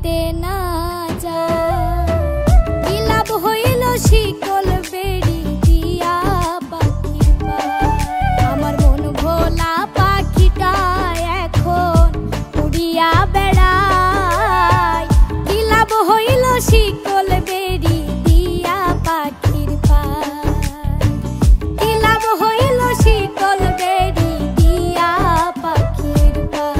থাকিতে না যায়। কি লাভ হইল শিকল বেড়ি দিয়া পাখির পায়। আমার মন ভোলা পাখিটা এখন উড়িয়া বেড়ায়। কি লাভ হইল শিকল বেড়ি দিয়া পাখির পায়। কি লাভ হইল শিকল বেড়ি দিয়া পাখির পায়।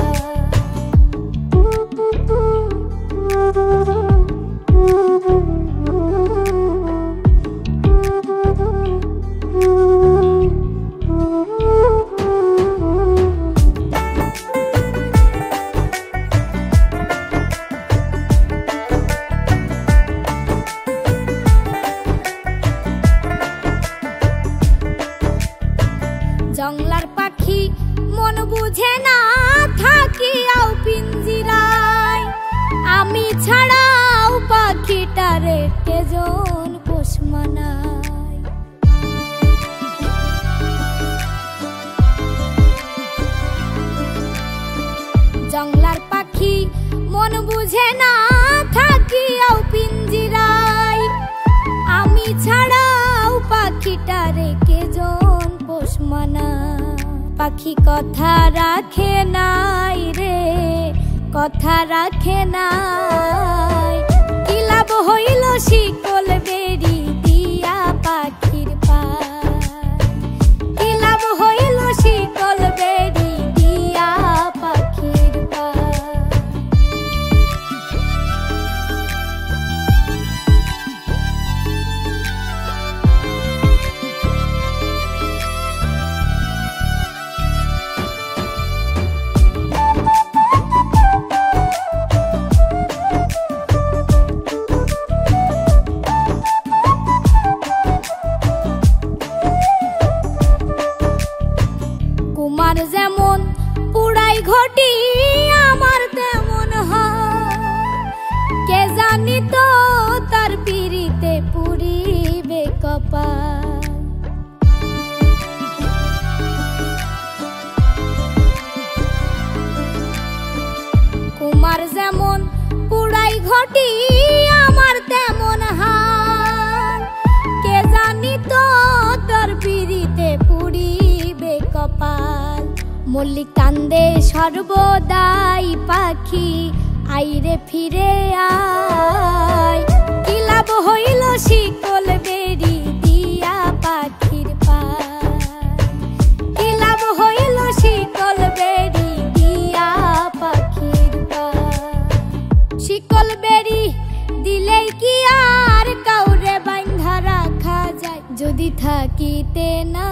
জংলার পাখি মন বুঝে না থাকিয়াও পিঞ্জিরায়। আমি ছাড়াও পাখিটারে কেজন পোষ মানায়। জংলার পাখি মন বুঝে না থাকিয়াও পিঞ্জিরায়। আমি ছাড়াও পাখিটারে কেজন পোষ মানায়। পাখি কথা রাখে নাই রে, কথা রাখে নাই। কি লাভ হইল শিকল বেড়ি দিয়া পাখির পায়। কি লাভ হইল শিকল বেড়ি দিয়া পাখির পায়। কুমার যেমন পুড়াই ঘটি আমার তেমন হয়। কে জানি তো তার পিড়িতে পুড়িবে কপাল। কুমার যেমন পুড়াই ঘটি আমার তেমন হয়। কে জানি তো তার পিড়িতে পুড়িবে কপাল। মল্লিক কান্দে সর্বদাই পাখি আইরে ফিরে আয়। কি লাভ হইল শিকল বেড়ি দিয়া পাখির পায়। কি লাভ হইল শিকল বেড়ি দিয়া পাখির পায়। শিকল বেড়ি দিলেই কি আর কাউরে বাঁধা রাখা যায়। যদি থাকিতে না